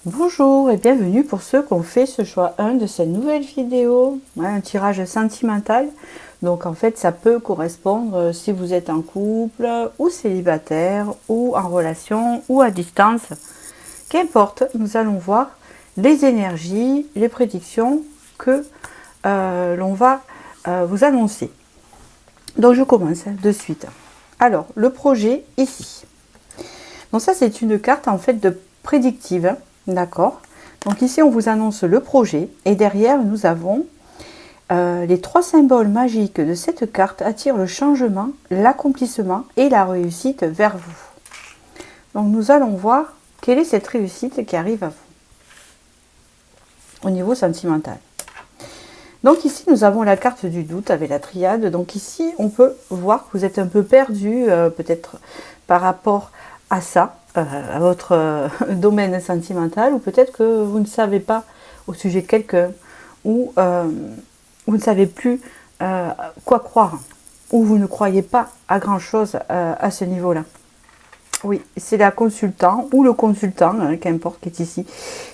Bonjour et bienvenue pour ceux qui ont fait ce choix 1 de cette nouvelle vidéo, un tirage sentimental. Donc en fait ça peut correspondre si vous êtes en couple ou célibataire ou en relation ou à distance. Qu'importe, nous allons voir les énergies, les prédictions que l'on va vous annoncer. Donc je commence de suite. Alors le projet ici. Donc ça c'est une carte en fait de prédictive. D'accord. Donc ici, on vous annonce le projet et derrière, nous avons les trois symboles magiques de cette carte attirent le changement, l'accomplissement et la réussite vers vous. Donc nous allons voir quelle est cette réussite qui arrive à vous au niveau sentimental. Donc ici, nous avons la carte du doute avec la triade. Donc ici, on peut voir que vous êtes un peu perdu, peut-être par rapport à ça, à votre domaine sentimental, ou peut-être que vous ne savez pas au sujet de quelqu'un, ou vous ne savez plus quoi croire, ou vous ne croyez pas à grand-chose à ce niveau-là. Oui, c'est la consultant ou le consultant, qu'importe, qui est ici.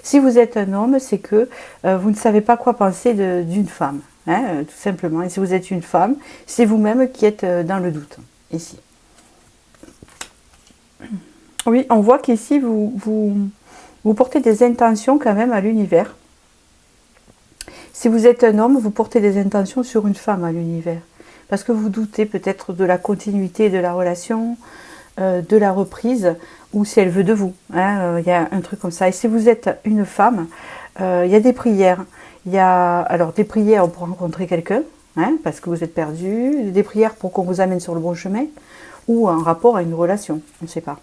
Si vous êtes un homme, c'est que vous ne savez pas quoi penser d'une femme, tout simplement. Et si vous êtes une femme, c'est vous-même qui êtes dans le doute, ici. Oui, on voit qu'ici, vous portez des intentions quand même à l'univers. Si vous êtes un homme, vous portez des intentions sur une femme à l'univers. Parce que vous doutez peut-être de la continuité de la relation, de la reprise, ou si elle veut de vous. Il y a un truc comme ça. Et si vous êtes une femme, il y a des prières. Il y a alors des prières pour rencontrer quelqu'un, parce que vous êtes perdu, des prières pour qu'on vous amène sur le bon chemin, ou un rapport à une relation, on ne sait pas.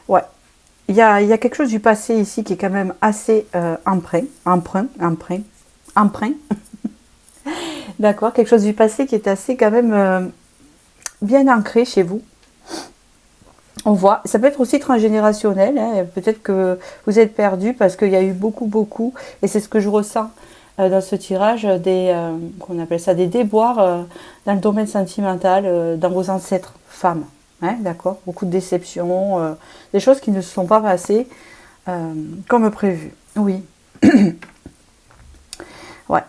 Ouais. Il y a quelque chose du passé ici qui est quand même assez emprunt. D'accord, quelque chose du passé qui est assez quand même bien ancré chez vous. On voit, ça peut être aussi transgénérationnel, peut-être que vous êtes perdu parce qu'il y a eu beaucoup, et c'est ce que je ressens dans ce tirage, qu'on appelle ça des déboires dans le domaine sentimental, dans vos ancêtres femmes. D'accord, beaucoup de déceptions, des choses qui ne se sont pas passées comme prévu. Oui. Ouais.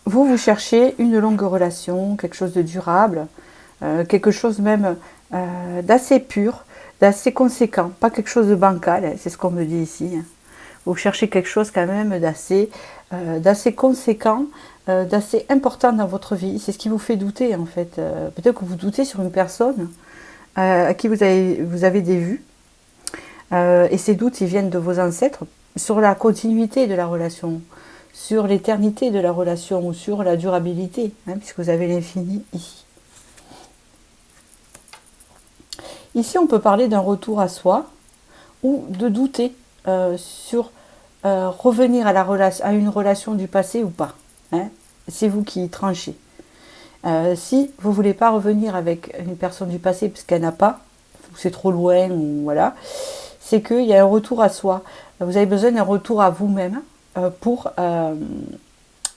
Vous cherchez une longue relation, quelque chose de durable, quelque chose même d'assez pur, d'assez conséquent, pas quelque chose de bancal, c'est ce qu'on me dit ici. Vous cherchez quelque chose quand même d'assez conséquent, d'assez important dans votre vie. C'est ce qui vous fait douter en fait. Peut-être que vous doutez sur une personne à qui vous avez des vues. Et ces doutes, ils viennent de vos ancêtres sur la continuité de la relation, sur l'éternité de la relation ou sur la durabilité, puisque vous avez l'infini ici. Ici, on peut parler d'un retour à soi ou de douter sur revenir à une relation du passé ou pas. C'est vous qui tranchez. Si vous ne voulez pas revenir avec une personne du passé parce qu'elle n'a pas, ou c'est trop loin, ou voilà, c'est qu'il y a un retour à soi. Vous avez besoin d'un retour à vous-même pour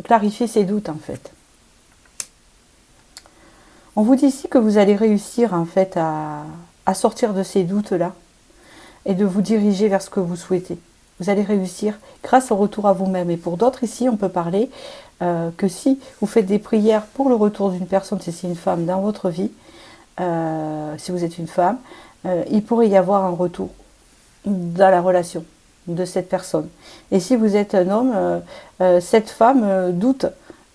clarifier ces doutes en fait. On vous dit ici que vous allez réussir en fait à sortir de ces doutes-là et de vous diriger vers ce que vous souhaitez. Vous allez réussir grâce au retour à vous-même. Et pour d'autres ici, on peut parler que si vous faites des prières pour le retour d'une personne, si c'est une femme dans votre vie, si vous êtes une femme, il pourrait y avoir un retour dans la relation de cette personne. Et si vous êtes un homme, cette femme doute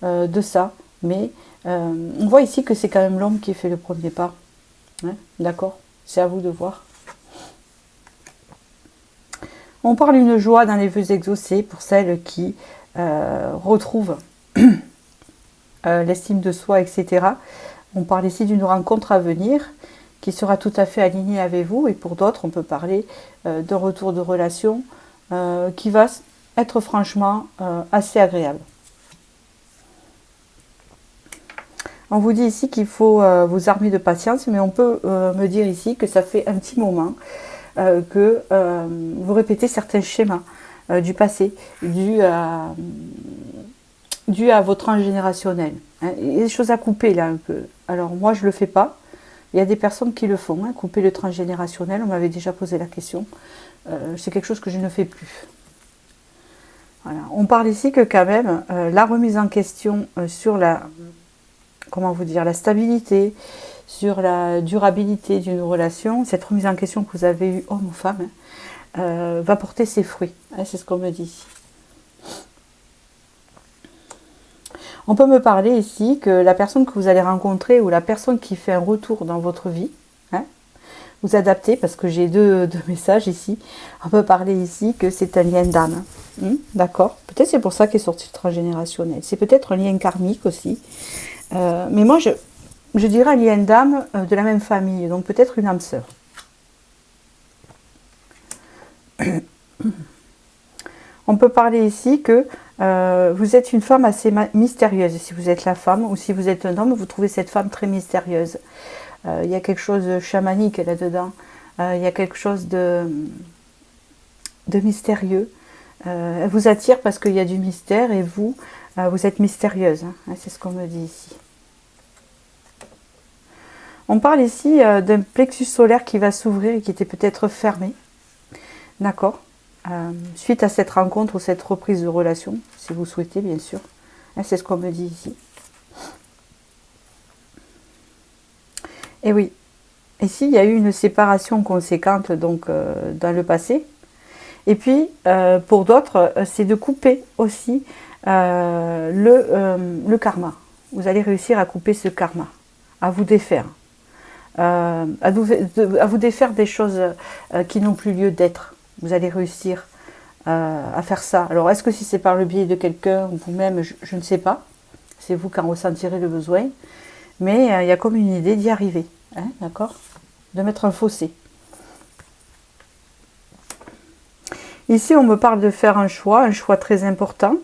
de ça, mais on voit ici que c'est quand même l'homme qui fait le premier pas. D'accord ? C'est à vous de voir. On parle d'une joie dans les vœux exaucés pour celles qui retrouvent l'estime de soi, etc. On parle ici d'une rencontre à venir qui sera tout à fait alignée avec vous. Et pour d'autres, on peut parler d'un retour de relation qui va être franchement assez agréable. On vous dit ici qu'il faut vous armer de patience, mais on peut me dire ici que ça fait un petit moment que vous répétez certains schémas du passé, dû à votre transgénérationnel. Il y a des choses à couper là un peu. Alors moi je ne le fais pas, Il y a des personnes qui le font, hein, couper le transgénérationnel, on m'avait déjà posé la question. C'est quelque chose que je ne fais plus. Voilà. On parle ici que quand même, la remise en question sur la, comment vous dire, la stabilité, sur la durabilité d'une relation, cette remise en question que vous avez eue, homme ou femme, hein, va porter ses fruits. Hein, c'est ce qu'on me dit ici. On peut me parler ici que la personne que vous allez rencontrer ou la personne qui fait un retour dans votre vie, hein, vous adaptez, parce que j'ai deux messages ici, on peut parler ici que c'est un lien d'âme. D'accord. Peut-être c'est pour ça qu'il est sorti transgénérationnel. C'est peut-être un lien karmique aussi. Mais moi, je dirais un lien d'âme de la même famille, donc peut-être une âme sœur. On peut parler ici que vous êtes une femme assez mystérieuse, si vous êtes la femme, ou si vous êtes un homme, vous trouvez cette femme très mystérieuse. Il y a quelque chose de chamanique là-dedans, il y a quelque chose de mystérieux. Elle vous attire parce qu'il y a du mystère et vous, vous êtes mystérieuse, hein, c'est ce qu'on me dit ici. On parle ici d'un plexus solaire qui va s'ouvrir et qui était peut-être fermé, d'accord, suite à cette rencontre ou cette reprise de relation, si vous souhaitez bien sûr, hein, c'est ce qu'on me dit ici. Et oui, ici il y a eu une séparation conséquente donc dans le passé. Et puis pour d'autres, c'est de couper aussi le karma. Vous allez réussir à couper ce karma, à vous défaire. À vous défaire des choses qui n'ont plus lieu d'être. Vous allez réussir à faire ça. Alors est-ce que si c'est par le biais de quelqu'un, vous-même, je ne sais pas. C'est vous qui en ressentirez le besoin. Mais il y a comme une idée d'y arriver, hein, d'accord? De mettre un fossé. Ici, on me parle de faire un choix très important,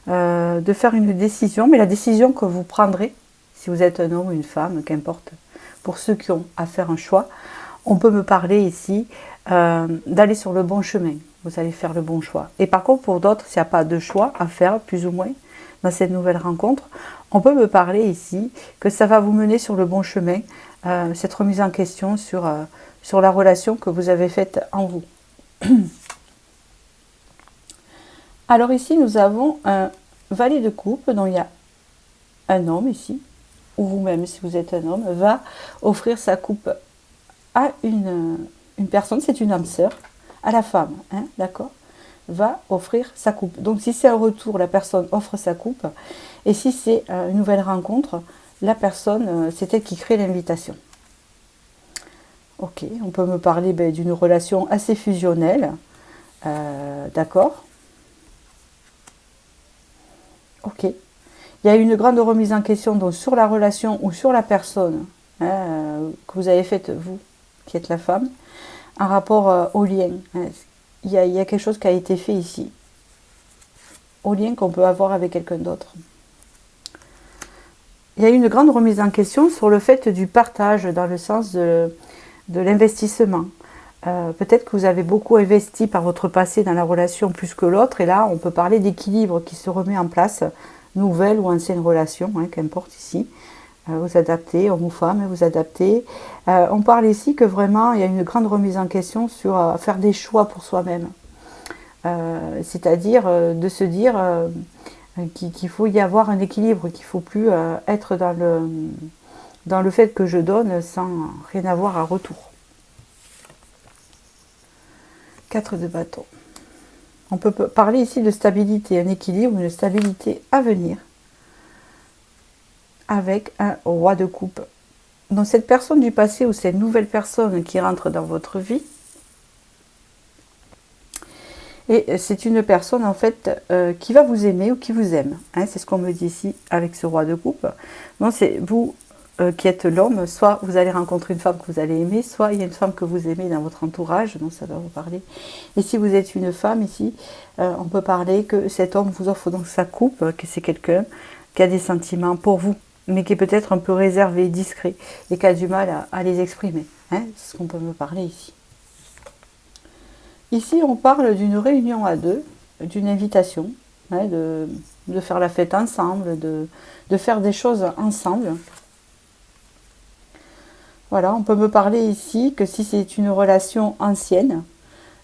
de faire une décision, mais la décision que vous prendrez, si vous êtes un homme ou une femme, qu'importe, pour ceux qui ont à faire un choix, on peut me parler ici d'aller sur le bon chemin. Vous allez faire le bon choix. Et par contre, pour d'autres, s'il n'y a pas de choix à faire, plus ou moins, dans cette nouvelle rencontre, on peut me parler ici que ça va vous mener sur le bon chemin, cette remise en question sur la relation que vous avez faite en vous. Alors ici, nous avons un valet de coupe, dont il y a un homme ici, ou vous-même, si vous êtes un homme, va offrir sa coupe à une personne, c'est une âme sœur, à la femme, hein, d'accord, va offrir sa coupe. Donc si c'est un retour, la personne offre sa coupe, et si c'est une nouvelle rencontre, la personne, c'est elle qui crée l'invitation. Ok, on peut me parler d'une relation assez fusionnelle, d'accord. Ok. Il y a une grande remise en question donc, sur la relation ou sur la personne hein, que vous avez faite, vous, qui êtes la femme, en rapport au lien. Hein. Il y a quelque chose qui a été fait ici, au lien qu'on peut avoir avec quelqu'un d'autre. Il y a une grande remise en question sur le fait du partage, dans le sens de l'investissement. Peut-être que vous avez beaucoup investi par votre passé dans la relation plus que l'autre, et là on peut parler d'équilibre qui se remet en place, nouvelle ou ancienne relation, hein, qu'importe ici. Vous adaptez, homme ou femme, vous adaptez. On parle ici que vraiment il y a une grande remise en question sur faire des choix pour soi-même. C'est-à-dire de se dire qu'il faut y avoir un équilibre, qu'il ne faut plus être dans le fait que je donne sans rien avoir à retour. 4 de bâton. On peut parler ici de stabilité, un équilibre, une stabilité à venir avec un roi de coupe. Donc cette personne du passé ou cette nouvelle personne qui rentre dans votre vie, et c'est une personne en fait qui va vous aimer ou qui vous aime. Hein, c'est ce qu'on me dit ici avec ce roi de coupe. Donc c'est vous qui êtes l'homme, soit vous allez rencontrer une femme que vous allez aimer, soit il y a une femme que vous aimez dans votre entourage, donc ça va vous parler. Et si vous êtes une femme ici, on peut parler que cet homme vous offre donc sa coupe, que c'est quelqu'un qui a des sentiments pour vous, mais qui est peut-être un peu réservé, discret, et qui a du mal à les exprimer. Hein, c'est ce qu'on peut me parler ici. Ici, on parle d'une réunion à deux, d'une invitation, hein, de faire la fête ensemble, de faire des choses ensemble. Voilà, on peut me parler ici que si c'est une relation ancienne,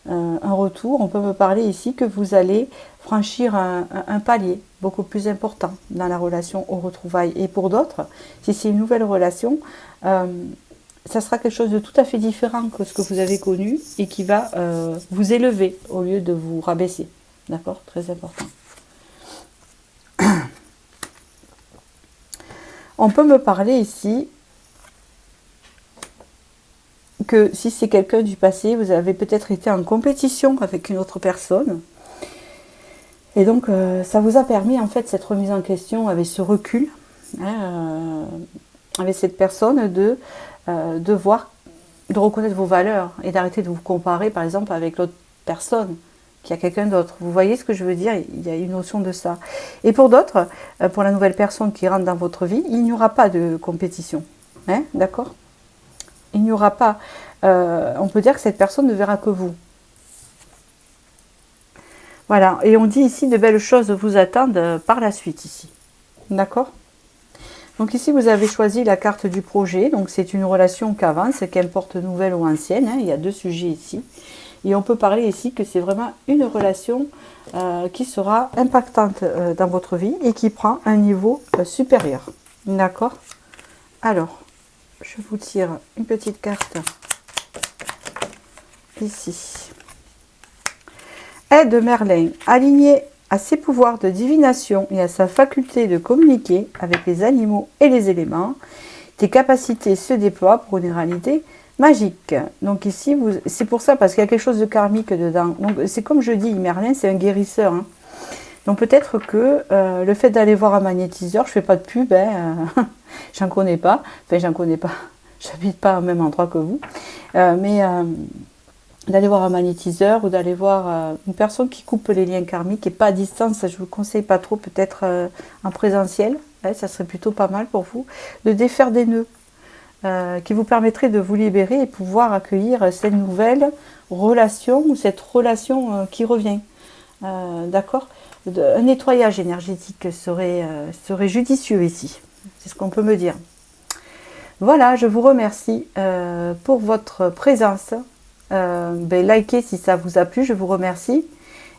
un retour, on peut me parler ici que vous allez franchir un palier beaucoup plus important dans la relation aux retrouvailles. Et pour d'autres, si c'est une nouvelle relation, ça sera quelque chose de tout à fait différent que ce que vous avez connu et qui va vous élever au lieu de vous rabaisser. D'accord? Très important. On peut me parler ici que si c'est quelqu'un du passé, vous avez peut-être été en compétition avec une autre personne. Et donc, ça vous a permis, en fait, cette remise en question avec ce recul, hein, avec cette personne, de voir, de reconnaître vos valeurs et d'arrêter de vous comparer, par exemple, avec l'autre personne, qui a quelqu'un d'autre. Vous voyez ce que je veux dire? Il y a une notion de ça. Et pour d'autres, pour la nouvelle personne qui rentre dans votre vie, il n'y aura pas de compétition. Hein, d'accord? Il n'y aura pas... on peut dire que cette personne ne verra que vous. Voilà, et on dit ici de belles choses vous attendent par la suite ici. D'accord? Donc ici vous avez choisi la carte du projet, donc c'est une relation qui avance, qu'importe nouvelle ou ancienne, hein, il y a deux sujets ici. Et on peut parler ici que c'est vraiment une relation qui sera impactante dans votre vie et qui prend un niveau supérieur. D'accord? Alors, je vous tire une petite carte ici. Aide Merlin, aligné à ses pouvoirs de divination et à sa faculté de communiquer avec les animaux et les éléments, tes capacités se déploient pour une réalité magique. Donc ici, c'est pour ça, parce qu'il y a quelque chose de karmique dedans. Donc c'est comme je dis, Merlin, c'est un guérisseur. Hein. Donc peut-être que le fait d'aller voir un magnétiseur, je fais pas de pub, hein, j'en connais pas. Enfin, j'en connais pas. J'habite pas au même endroit que vous. Mais d'aller voir un magnétiseur ou d'aller voir une personne qui coupe les liens karmiques et pas à distance, je ne vous conseille pas trop, peut-être en présentiel, hein, ça serait plutôt pas mal pour vous, de défaire des nœuds qui vous permettraient de vous libérer et pouvoir accueillir cette nouvelle relation ou cette relation qui revient. D'accord? Un nettoyage énergétique serait judicieux ici, c'est ce qu'on peut me dire. Voilà, je vous remercie pour votre présence. Likez si ça vous a plu, je vous remercie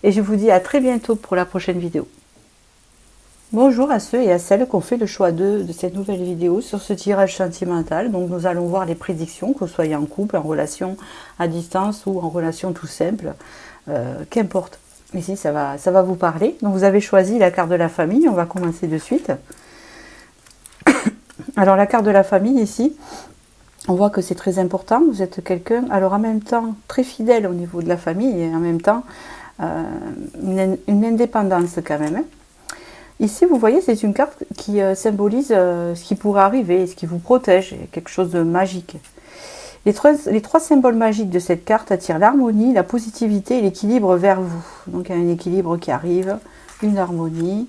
et je vous dis à très bientôt pour la prochaine vidéo. Bonjour à ceux et à celles qui ont fait le choix de cette nouvelle vidéo sur ce tirage sentimental. Donc nous allons voir les prédictions, que vous soyez en couple, en relation à distance ou en relation tout simple, qu'importe. Ici ça va vous parler. Donc vous avez choisi la carte de la famille, on va commencer de suite. Alors la carte de la famille ici, on voit que c'est très important, vous êtes quelqu'un, alors en même temps très fidèle au niveau de la famille et en même temps une indépendance quand même. Hein. Ici, vous voyez, c'est une carte qui symbolise ce qui pourrait arriver, ce qui vous protège, quelque chose de magique. Les trois symboles magiques de cette carte attirent l'harmonie, la positivité et l'équilibre vers vous. Donc il y a un équilibre qui arrive, une harmonie.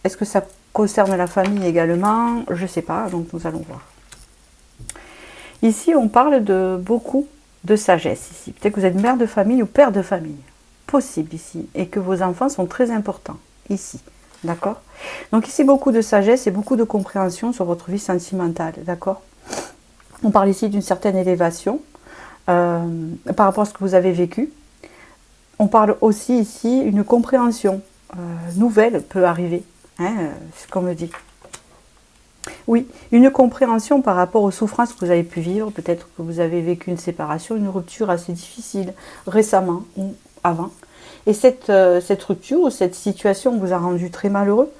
Est-ce que ça concerne la famille également? Je ne sais pas, donc nous allons voir. Ici, on parle de beaucoup de sagesse. Ici, peut-être que vous êtes mère de famille ou père de famille. Possible ici. Et que vos enfants sont très importants. Ici. D'accord? Donc ici, beaucoup de sagesse et beaucoup de compréhension sur votre vie sentimentale. D'accord? On parle ici d'une certaine élévation par rapport à ce que vous avez vécu. On parle aussi ici une compréhension nouvelle peut arriver. Hein, c'est ce qu'on me dit. Oui, une compréhension par rapport aux souffrances que vous avez pu vivre. Peut-être que vous avez vécu une séparation, une rupture assez difficile récemment ou avant. Et cette rupture ou cette situation vous a rendu très malheureux.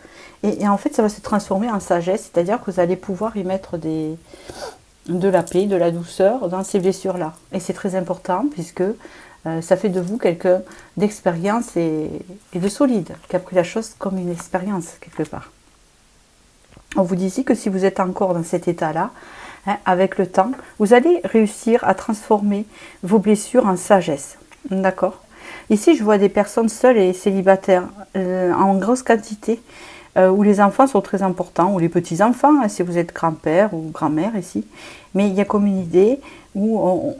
Et en fait, ça va se transformer en sagesse. C'est-à-dire que vous allez pouvoir y mettre de la paix, de la douceur dans ces blessures-là. Et c'est très important puisque ça fait de vous quelqu'un d'expérience et de solide, qui a pris la chose comme une expérience quelque part. On vous dit ici que si vous êtes encore dans cet état-là, hein, avec le temps, vous allez réussir à transformer vos blessures en sagesse. D'accord? Ici, je vois des personnes seules et célibataires en grosse quantité, où les enfants sont très importants, ou les petits-enfants, hein, si vous êtes grand-père ou grand-mère ici. Mais il y a comme une idée où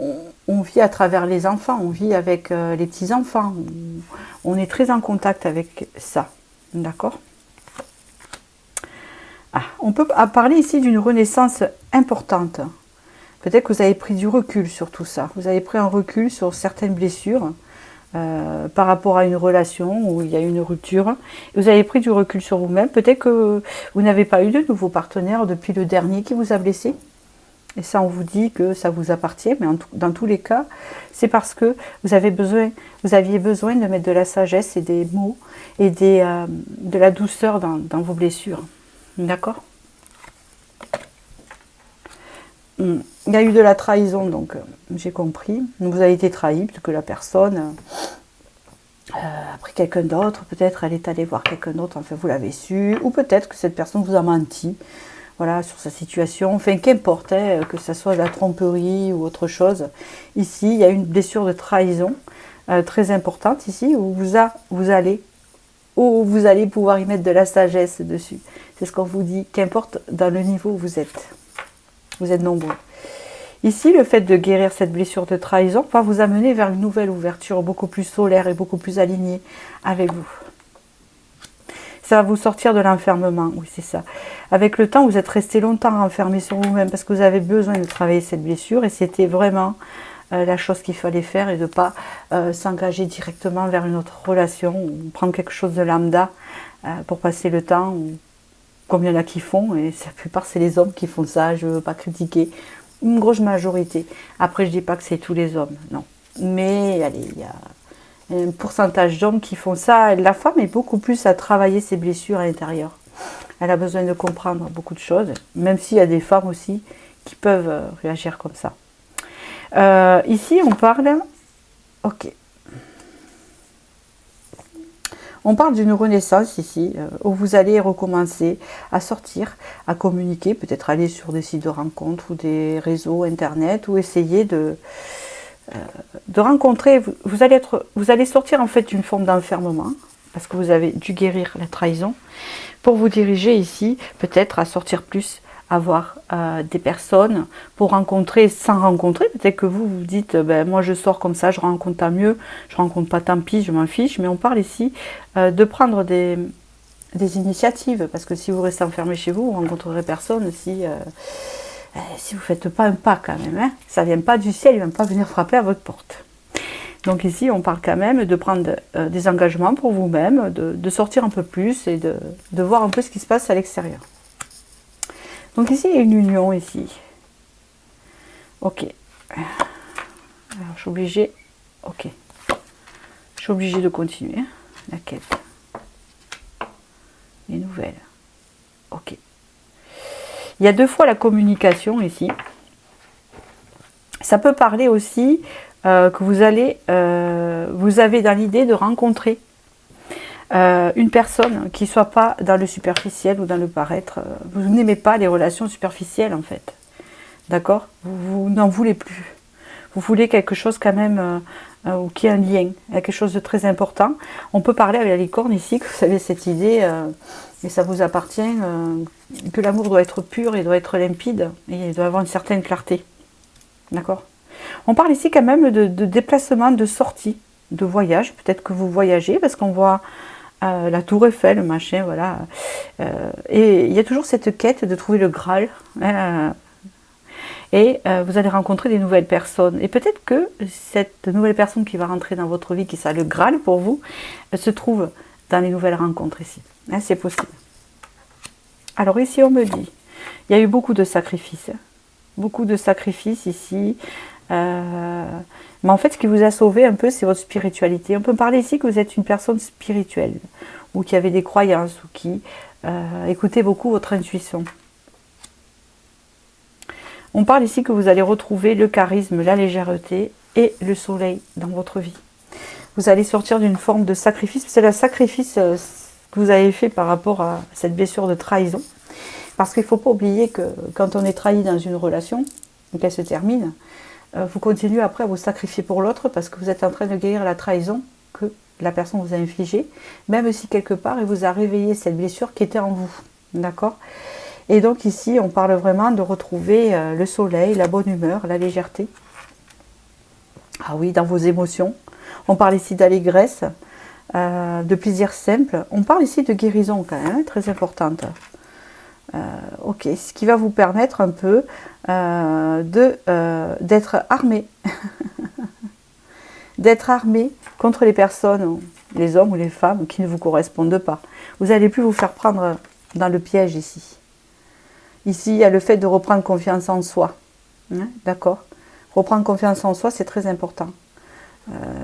on vit à travers les enfants, on vit avec les petits-enfants. On est très en contact avec ça. D'accord? On peut parler ici d'une renaissance importante Peut-être que vous avez pris du recul sur tout ça. Vous avez pris un recul sur certaines blessures par rapport à une relation où il y a eu une rupture. Vous avez pris du recul sur vous-même. Peut-être que vous n'avez pas eu de nouveau partenaire depuis le dernier qui vous a blessé. Et ça, on vous dit que ça vous appartient. Mais dans tous les cas, c'est parce que vous aviez besoin de mettre de la sagesse et des mots et de la douceur dans vos blessures. D'accord ? Il y a eu de la trahison, donc j'ai compris. Donc, vous avez été trahi, parce que la personne a pris quelqu'un d'autre. Peut-être elle est allée voir quelqu'un d'autre, enfin vous l'avez su. Ou peut-être que cette personne vous a menti, voilà, sur sa situation. Enfin, qu'importe, hein, que ce soit de la tromperie ou autre chose. Ici, il y a une blessure de trahison très importante ici, où vous allez pouvoir y mettre de la sagesse dessus. C'est ce qu'on vous dit, qu'importe dans le niveau où vous êtes. Vous êtes nombreux. Ici, le fait de guérir cette blessure de trahison va vous amener vers une nouvelle ouverture, beaucoup plus solaire et beaucoup plus alignée avec vous. Ça va vous sortir de l'enfermement, oui c'est ça. Avec le temps, vous êtes resté longtemps enfermé sur vous-même parce que vous avez besoin de travailler cette blessure et c'était vraiment la chose qu'il fallait faire et de ne pas s'engager directement vers une autre relation ou prendre quelque chose de lambda pour passer le temps. Comme il y en a qui font, et la plupart c'est les hommes qui font ça, je ne veux pas critiquer, une grosse majorité. Après je ne dis pas que c'est tous les hommes, non. Mais allez, il y a un pourcentage d'hommes qui font ça. La femme est beaucoup plus à travailler ses blessures à l'intérieur. Elle a besoin de comprendre beaucoup de choses, même s'il y a des femmes aussi qui peuvent réagir comme ça. Ici on parle, ok. On parle d'une renaissance ici, où vous allez recommencer à sortir, à communiquer, peut-être aller sur des sites de rencontres ou des réseaux internet, ou essayer de rencontrer. Vous allez sortir en fait d'une forme d'enfermement, parce que vous avez dû guérir la trahison, pour vous diriger ici, peut-être à sortir plus, à voir des personnes pour rencontrer sans rencontrer. Peut-être que vous vous dites, ben, moi je sors comme ça, je rencontre tant mieux, je rencontre pas tant pis, je m'en fiche. Mais on parle ici de prendre des initiatives, parce que si vous restez enfermé chez vous, vous ne rencontrerez personne si vous ne faites pas un pas quand même. Hein. Ça ne vient pas du ciel, il ne va pas venir frapper à votre porte. Donc ici, on parle quand même de prendre des engagements pour vous-même, de sortir un peu plus et de voir un peu ce qui se passe à l'extérieur. Donc ici, il y a une union ici. Ok. Alors, je suis obligée... Ok. Je suis obligée de continuer la quête. Les nouvelles. Ok. Il y a 2 fois la communication ici. Ça peut parler aussi que vous avez dans l'idée de rencontrer une personne qui ne soit pas dans le superficiel ou dans le paraître. Vous n'aimez pas les relations superficielles en fait. D'accord ? Vous n'en voulez plus. Vous voulez quelque chose quand même qui a un lien, quelque chose de très important. On peut parler avec la licorne ici, que vous avez cette idée, et ça vous appartient, que l'amour doit être pur et doit être limpide, et il doit avoir une certaine clarté. D'accord ? On parle ici quand même de déplacement, de sortie, de voyage. Peut-être que vous voyagez, parce qu'on voit la tour Eiffel, le machin, voilà. Et il y a toujours cette quête de trouver le Graal. Et vous allez rencontrer des nouvelles personnes. Et peut-être que cette nouvelle personne qui va rentrer dans votre vie, qui sera le Graal pour vous, se trouve dans les nouvelles rencontres ici. Hein, c'est possible. Alors ici, on me dit, il y a eu beaucoup de sacrifices. Beaucoup de sacrifices ici. Mais en fait, ce qui vous a sauvé un peu, c'est votre spiritualité. On peut parler ici que vous êtes une personne spirituelle, ou qui avait des croyances, ou qui écoutait beaucoup votre intuition. On parle ici que vous allez retrouver le charisme, la légèreté et le soleil dans votre vie. Vous allez sortir d'une forme de sacrifice. C'est le sacrifice que vous avez fait par rapport à cette blessure de trahison. Parce qu'il ne faut pas oublier que quand on est trahi dans une relation, qu'elle se termine, vous continuez après à vous sacrifier pour l'autre parce que vous êtes en train de guérir la trahison que la personne vous a infligée, même si quelque part elle vous a réveillé cette blessure qui était en vous. D'accord ? Et donc ici, on parle vraiment de retrouver le soleil, la bonne humeur, la légèreté. Ah oui, dans vos émotions. On parle ici d'allégresse, de plaisir simple. On parle ici de guérison quand même, très importante. Ok, ce qui va vous permettre un peu d'être armé. D'être armé contre les personnes, les hommes ou les femmes qui ne vous correspondent pas. Vous n'allez plus vous faire prendre dans le piège ici. Ici, il y a le fait de reprendre confiance en soi. Hein, d'accord? Reprendre confiance en soi, c'est très important.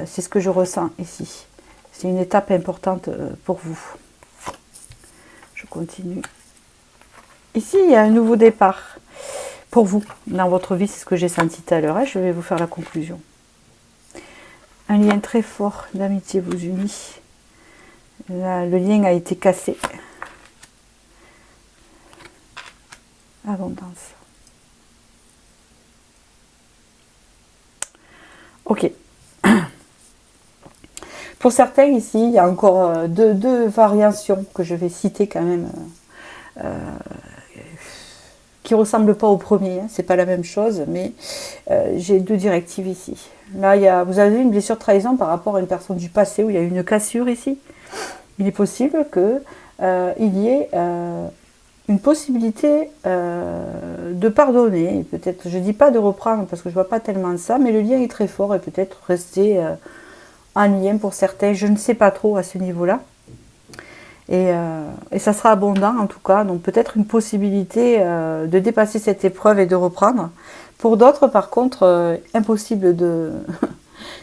C'est ce que je ressens ici. C'est une étape importante pour vous. Je continue. Ici, il y a un nouveau départ pour vous dans votre vie. C'est ce que j'ai senti tout à l'heure. Je vais vous faire la conclusion. Un lien très fort d'amitié vous unit. Là, le lien a été cassé. Abondance. Ok. Pour certains ici, il y a encore deux variations que je vais citer quand même, qui ne ressemblent pas au premier. Hein, c'est pas la même chose, mais j'ai deux directives ici. Là, vous avez une blessure de trahison par rapport à une personne du passé où il y a eu une cassure ici. Il est possible que il y ait une possibilité de pardonner. Peut-être, je dis pas de reprendre parce que je vois pas tellement ça, mais le lien est très fort et peut-être rester en lien pour certains. Je ne sais pas trop à ce niveau-là. Et ça sera abondant en tout cas. Donc peut-être une possibilité de dépasser cette épreuve et de reprendre. Pour d'autres, par contre, impossible de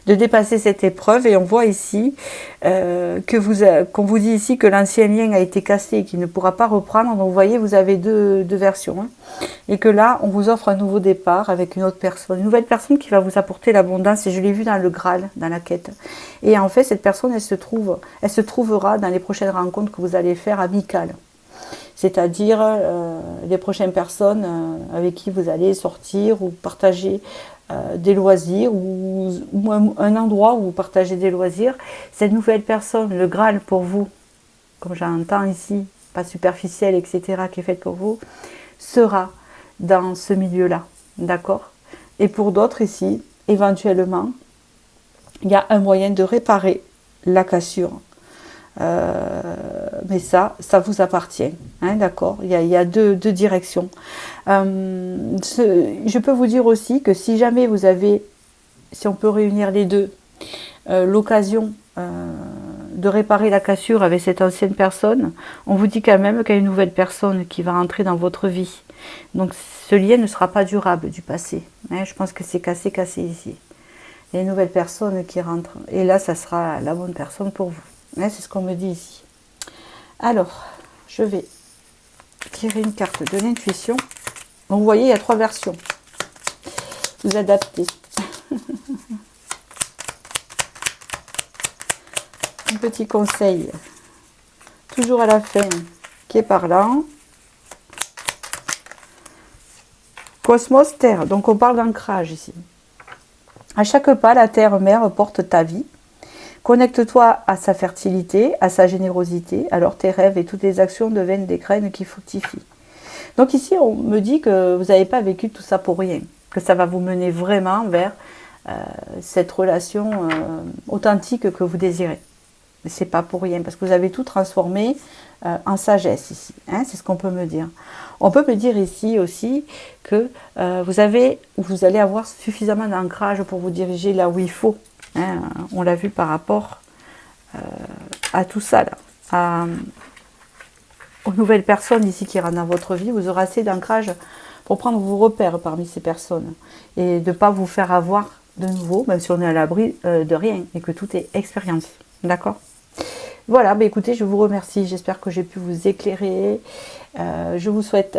dépasser cette épreuve. Et on voit ici qu'on vous dit ici que l'ancien lien a été cassé et qu'il ne pourra pas reprendre. Donc vous voyez, vous avez deux versions. Hein. Et que là, on vous offre un nouveau départ avec une autre personne. Une nouvelle personne qui va vous apporter l'abondance. Et je l'ai vu dans le Graal, dans la quête. Et en fait, cette personne, elle se trouvera dans les prochaines rencontres que vous allez faire amicales. C'est-à-dire les prochaines personnes avec qui vous allez sortir ou partager des loisirs ou un endroit où vous partagez des loisirs. Cette nouvelle personne, le Graal pour vous, comme j'entends ici, pas superficielle, etc., qui est faite pour vous, sera dans ce milieu-là. D'accord? Et pour d'autres ici, éventuellement, il y a un moyen de réparer la cassure. Mais ça vous appartient, hein, d'accord. Il y a deux directions. Je peux vous dire aussi que si jamais vous avez, si on peut réunir les deux, l'occasion de réparer la cassure avec cette ancienne personne, on vous dit quand même qu'il y a une nouvelle personne qui va entrer dans votre vie. Donc ce lien ne sera pas durable du passé. Hein, je pense que c'est cassé ici. Il y a une nouvelle personne qui rentre. Et là, ça sera la bonne personne pour vous. C'est ce qu'on me dit ici. Alors, je vais tirer une carte de l'intuition. Donc, vous voyez, il y a 3 versions. Vous adaptez. Un petit conseil. Toujours à la fin, qui est parlant. Cosmos, Terre. Donc, on parle d'ancrage ici. À chaque pas, la Terre-Mère porte ta vie. Connecte-toi à sa fertilité, à sa générosité, alors tes rêves et toutes les actions deviennent des graines qui fructifient. Donc ici, on me dit que vous n'avez pas vécu tout ça pour rien, que ça va vous mener vraiment vers cette relation authentique que vous désirez. Mais c'est pas pour rien, parce que vous avez tout transformé en sagesse ici. Hein, c'est ce qu'on peut me dire. On peut me dire ici aussi que vous allez avoir suffisamment d'ancrage pour vous diriger là où il faut. Hein, on l'a vu par rapport à tout ça là, aux nouvelles personnes ici qui rentrent dans votre vie. Vous aurez assez d'ancrage pour prendre vos repères parmi ces personnes et de ne pas vous faire avoir de nouveau, même si on est à l'abri de rien et que tout est expérience. D'accord? Voilà, bah écoutez, je vous remercie. J'espère que j'ai pu vous éclairer. Je vous souhaite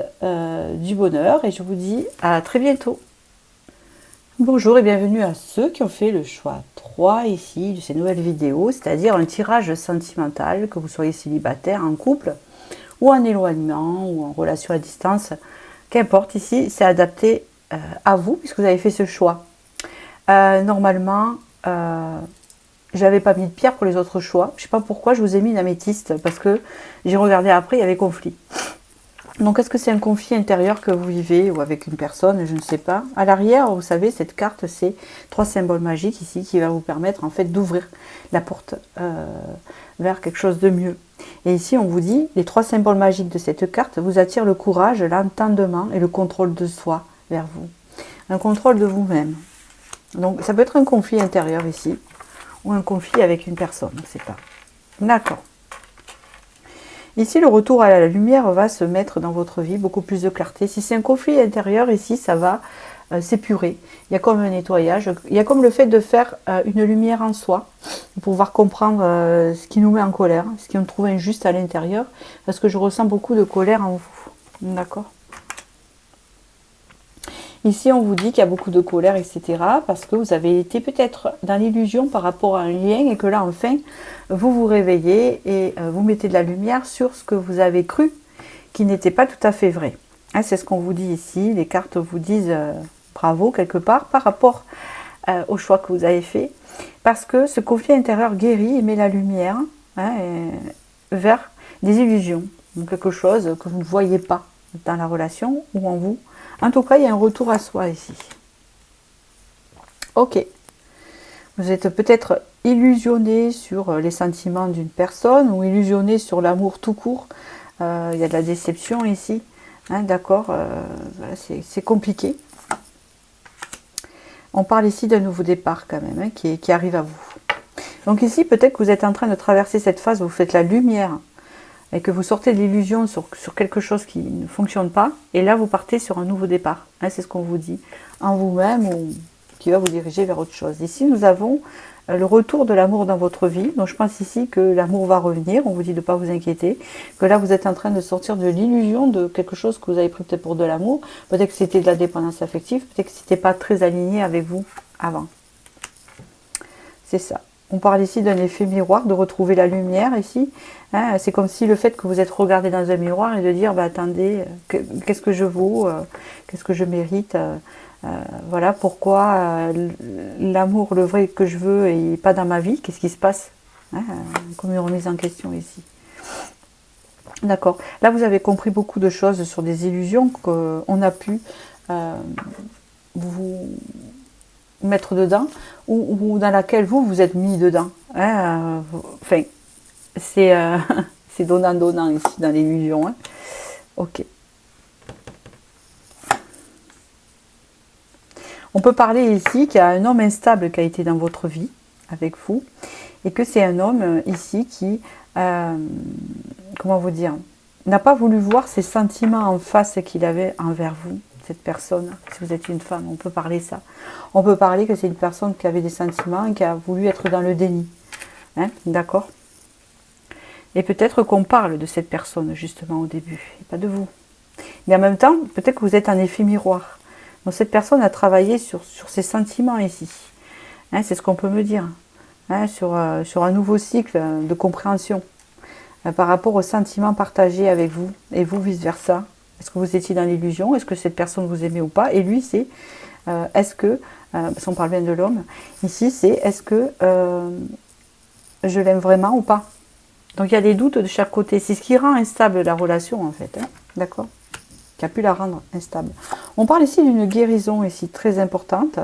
du bonheur et je vous dis à très bientôt. Bonjour et bienvenue à ceux qui ont fait le choix 3 ici de ces nouvelles vidéos, c'est-à-dire un tirage sentimental, que vous soyez célibataire, en couple, ou en éloignement, ou en relation à distance, qu'importe ici, c'est adapté à vous, puisque vous avez fait ce choix. Normalement, j'avais pas mis de pierre pour les autres choix, je sais pas pourquoi je vous ai mis une améthyste, parce que j'ai regardé après, il y avait conflit. Donc, est-ce que c'est un conflit intérieur que vous vivez ou avec une personne? Je ne sais pas. À l'arrière, vous savez, cette carte, c'est 3 symboles magiques ici qui va vous permettre en fait d'ouvrir la porte vers quelque chose de mieux. Et ici, on vous dit, les 3 symboles magiques de cette carte vous attirent le courage, l'entendement et le contrôle de soi vers vous. Un contrôle de vous-même. Donc, ça peut être un conflit intérieur ici ou un conflit avec une personne, on ne sait pas. D'accord. Ici, le retour à la lumière va se mettre dans votre vie, beaucoup plus de clarté. Si c'est un conflit intérieur, ici, ça va s'épurer. Il y a comme un nettoyage, il y a comme le fait de faire une lumière en soi, pour pouvoir comprendre ce qui nous met en colère, ce qui nous trouve injuste à l'intérieur, parce que je ressens beaucoup de colère en vous. D'accord ? Ici, on vous dit qu'il y a beaucoup de colère, etc. Parce que vous avez été peut-être dans l'illusion par rapport à un lien et que là, enfin, vous vous réveillez et vous mettez de la lumière sur ce que vous avez cru qui n'était pas tout à fait vrai. Hein, c'est ce qu'on vous dit ici. Les cartes vous disent bravo quelque part par rapport au choix que vous avez fait. Parce que ce conflit intérieur guérit et met la lumière vers des illusions. Donc quelque chose que vous ne voyez pas dans la relation ou en vous. En tout cas, il y a un retour à soi ici. Ok. Vous êtes peut-être illusionné sur les sentiments d'une personne ou illusionné sur l'amour tout court. Il y a de la déception ici. Hein, d'accord, voilà, c'est compliqué. On parle ici d'un nouveau départ quand même, hein, qui arrive à vous. Donc ici, peut-être que vous êtes en train de traverser cette phase où vous faites la lumière et que vous sortez de l'illusion sur quelque chose qui ne fonctionne pas, et là vous partez sur un nouveau départ. Hein, c'est ce qu'on vous dit, en vous-même, ou qui va vous diriger vers autre chose. Ici nous avons le retour de l'amour dans votre vie, donc je pense ici que l'amour va revenir, on vous dit de ne pas vous inquiéter, que là vous êtes en train de sortir de l'illusion de quelque chose que vous avez pris peut-être pour de l'amour, peut-être que c'était de la dépendance affective, peut-être que c'était pas très aligné avec vous avant. C'est ça. On parle ici d'un effet miroir, de retrouver la lumière ici. Hein, c'est comme si le fait que vous êtes regardé dans un miroir et de dire, bah, attendez, qu'est-ce que je vaux, qu'est-ce que je mérite, voilà pourquoi l'amour, le vrai que je veux, n'est pas dans ma vie, qu'est-ce qui se passe, hein, comme une remise en question ici. D'accord. Là, vous avez compris beaucoup de choses sur des illusions qu'on a pu vous mettre dedans ou dans laquelle vous êtes mis dedans. Hein, enfin, c'est donnant-donnant ici dans l'illusion. Hein. Ok. On peut parler ici qu'il y a un homme instable qui a été dans votre vie avec vous et que c'est un homme ici qui, comment vous dire, n'a pas voulu voir ses sentiments en face qu'il avait envers vous. Cette personne, si vous êtes une femme, on peut parler ça. On peut parler que c'est une personne qui avait des sentiments et qui a voulu être dans le déni. Hein, d'accord? Et peut-être qu'on parle de cette personne, justement, au début, et pas de vous. Mais en même temps, peut-être que vous êtes un effet miroir. Donc cette personne a travaillé sur ses sentiments ici. Hein, c'est ce qu'on peut me dire. Hein, sur un nouveau cycle de compréhension par rapport aux sentiments partagés avec vous, et vous vice-versa. Est-ce que vous étiez dans l'illusion? Est-ce que cette personne vous aimait ou pas? Et lui, c'est est-ce que, parce qu'on parle bien de l'homme, ici, c'est est-ce que je l'aime vraiment ou pas? Donc il y a des doutes de chaque côté. C'est ce qui rend instable la relation, en fait. Hein, d'accord? Qui a pu la rendre instable. On parle ici d'une guérison, ici, très importante.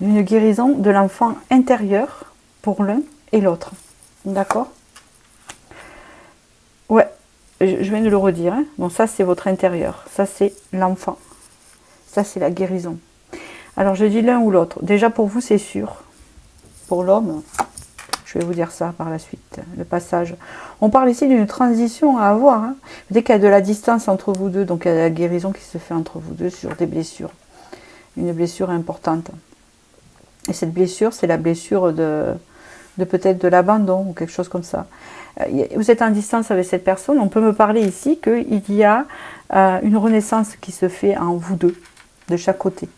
D'une guérison de l'enfant intérieur pour l'un et l'autre. D'accord? Ouais. Je viens de le redire, hein. Bon, ça c'est votre intérieur, ça c'est l'enfant, ça c'est la guérison. Alors je dis l'un ou l'autre. Déjà pour vous c'est sûr, pour l'homme, je vais vous dire ça par la suite, le passage. On parle ici d'une transition à avoir. Hein. Dès qu'il y a de la distance entre vous deux, donc il y a la guérison qui se fait entre vous deux sur des blessures, une blessure importante. Et cette blessure, c'est la blessure de peut-être de l'abandon ou quelque chose comme ça. Vous êtes en distance avec cette personne, on peut me parler ici qu'il y a une renaissance qui se fait en vous deux, de chaque côté.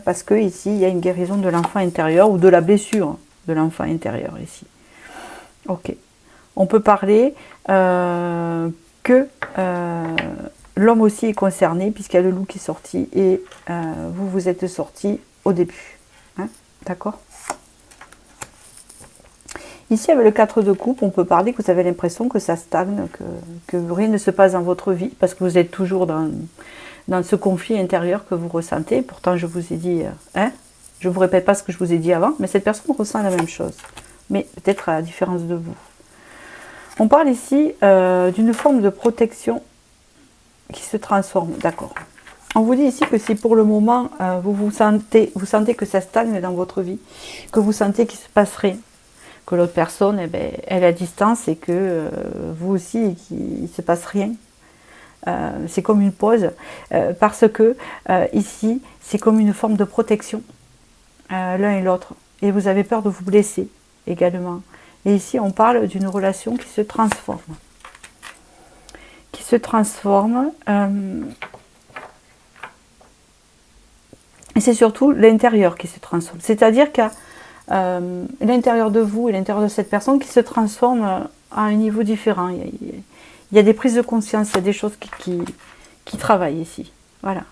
Parce que ici, il y a une guérison de l'enfant intérieur ou de la blessure de l'enfant intérieur ici. Ok. On peut parler que l'homme aussi est concerné puisqu'il y a le loup qui est sorti et vous êtes sorti au début. Hein, d'accord ? Ici, avec le 4 de coupe, on peut parler que vous avez l'impression que ça stagne, que rien ne se passe dans votre vie, parce que vous êtes toujours dans ce conflit intérieur que vous ressentez. Pourtant, je vous ai dit, je ne vous répète pas ce que je vous ai dit avant, mais cette personne ressent la même chose, mais peut-être à la différence de vous. On parle ici d'une forme de protection qui se transforme, d'accord. On vous dit ici que si pour le moment, vous sentez que ça stagne dans votre vie, que vous sentez qu'il se passe rien, que l'autre personne, elle est à distance et que vous aussi, qu'il ne se passe rien. C'est comme une pause, parce que ici, c'est comme une forme de protection, l'un et l'autre. Et vous avez peur de vous blesser également. Et ici, on parle d'une relation qui se transforme. Qui se transforme. Et c'est surtout l'intérieur qui se transforme. C'est-à-dire qu'à l'intérieur de vous et l'intérieur de cette personne qui se transforme à un niveau différent. Il y a des prises de conscience, il y a des choses qui travaillent ici. Voilà.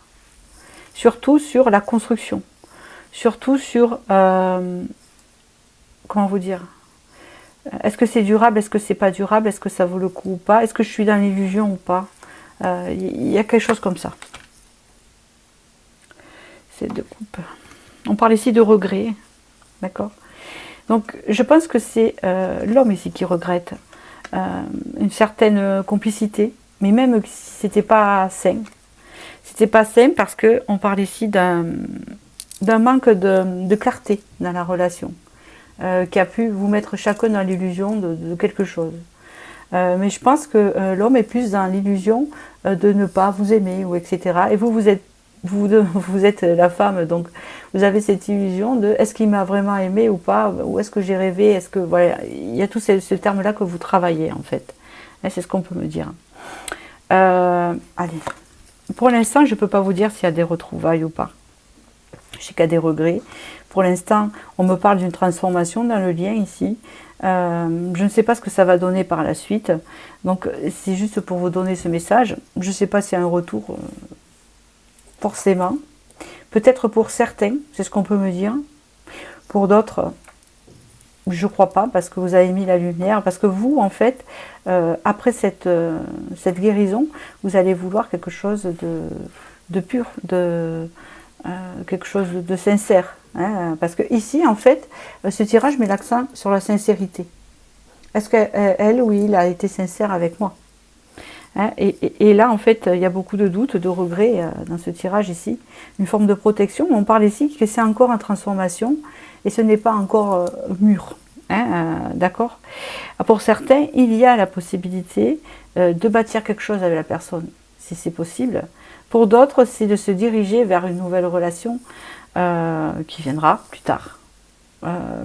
Surtout sur la construction. Surtout sur... comment vous dire? Est-ce que c'est durable? Est-ce que c'est pas durable? Est-ce que ça vaut le coup ou pas? Est-ce que je suis dans l'illusion ou pas? Il y a quelque chose comme ça. De coupe. On parle ici de regret, d'accord. Donc je pense que c'est l'homme ici qui regrette une certaine complicité, mais même si c'était pas sain. C'était pas sain parce que on parle ici d'un manque de clarté dans la relation, qui a pu vous mettre chacun dans l'illusion de quelque chose. Mais je pense que l'homme est plus dans l'illusion de ne pas vous aimer ou etc. Et vous êtes la femme, donc vous avez cette illusion de est-ce qu'il m'a vraiment aimé ou pas, ou est-ce que j'ai rêvé, est-ce que voilà, il y a tout ce terme-là que vous travaillez en fait. C'est ce qu'on peut me dire. Allez, pour l'instant, je ne peux pas vous dire s'il y a des retrouvailles ou pas. Je sais qu'il y a des regrets. Pour l'instant, on me parle d'une transformation dans le lien ici. Je ne sais pas ce que ça va donner par la suite. Donc, c'est juste pour vous donner ce message. Je ne sais pas s'il y a un retour. Forcément, peut-être pour certains, c'est ce qu'on peut me dire. Pour d'autres, je ne crois pas, parce que vous avez mis la lumière, parce que vous, en fait, après cette guérison, vous allez vouloir quelque chose de pur, quelque chose de sincère. Hein, parce que ici, en fait, ce tirage met l'accent sur la sincérité. Est-ce qu'elle ou il a été sincère avec moi? Et là, en fait, il y a beaucoup de doutes, de regrets dans ce tirage ici. Une forme de protection, mais on parle ici que c'est encore en transformation et ce n'est pas encore mûr. D'accord? Pour certains, il y a la possibilité de bâtir quelque chose avec la personne, si c'est possible. Pour d'autres, c'est de se diriger vers une nouvelle relation qui viendra plus tard,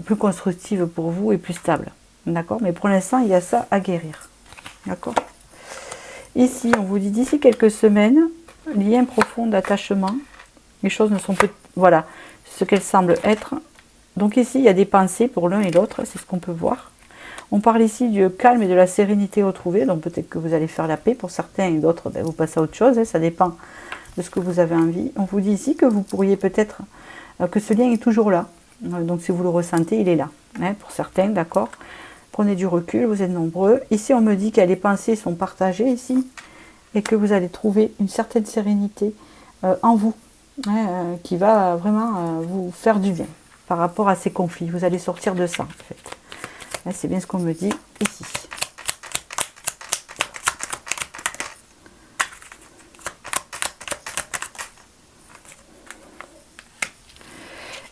plus constructive pour vous et plus stable. D'accord? Mais pour l'instant, il y a ça à guérir. D'accord? Ici, on vous dit d'ici quelques semaines, lien profond d'attachement. Les choses ne sont pas... Voilà, ce qu'elles semblent être. Donc ici, il y a des pensées pour l'un et l'autre, c'est ce qu'on peut voir. On parle ici du calme et de la sérénité retrouvée. Donc peut-être que vous allez faire la paix pour certains et d'autres, vous passez à autre chose. Ça dépend de ce que vous avez envie. On vous dit ici que vous pourriez peut-être... que ce lien est toujours là. Donc si vous le ressentez, il est là. Pour certains, d'accord. Prenez du recul, vous êtes nombreux. Ici, on me dit que les pensées sont partagées ici et que vous allez trouver une certaine sérénité en vous qui va vraiment vous faire du bien par rapport à ces conflits. Vous allez sortir de ça, en fait. C'est bien ce qu'on me dit ici.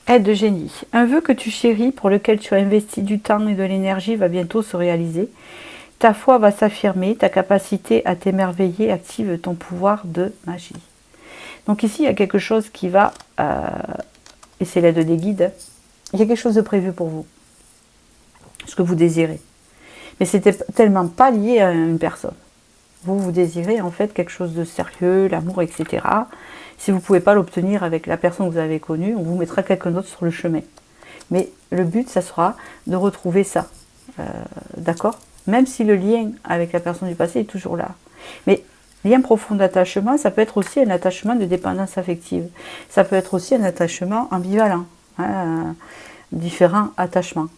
Aide de génie. Un vœu que tu chéris, pour lequel tu as investi du temps et de l'énergie, va bientôt se réaliser. Ta foi va s'affirmer, ta capacité à t'émerveiller active ton pouvoir de magie. Donc ici, il y a quelque chose qui va, et c'est l'aide des guides, il y a quelque chose de prévu pour vous, ce que vous désirez. Mais c'était tellement pas lié à une personne. Vous désirez en fait quelque chose de sérieux, l'amour, etc. Si vous ne pouvez pas l'obtenir avec la personne que vous avez connue, on vous mettra quelqu'un d'autre sur le chemin. Mais le but, ça sera de retrouver ça. D'accord? Même si le lien avec la personne du passé est toujours là. Mais lien profond d'attachement, ça peut être aussi un attachement de dépendance affective. Ça peut être aussi un attachement ambivalent. Différents attachements.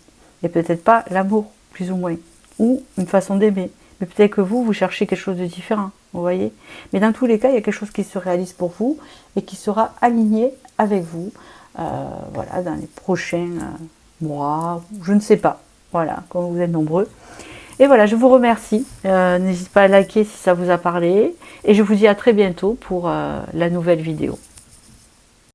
et peut-être pas l'amour, plus ou moins, ou une façon d'aimer. Mais peut-être que vous cherchez quelque chose de différent, vous voyez. Mais dans tous les cas, il y a quelque chose qui se réalise pour vous et qui sera aligné avec vous, voilà, dans les prochains mois, je ne sais pas, voilà, comme vous êtes nombreux. Et voilà, je vous remercie. N'hésitez pas à liker si ça vous a parlé. Et je vous dis à très bientôt pour la nouvelle vidéo.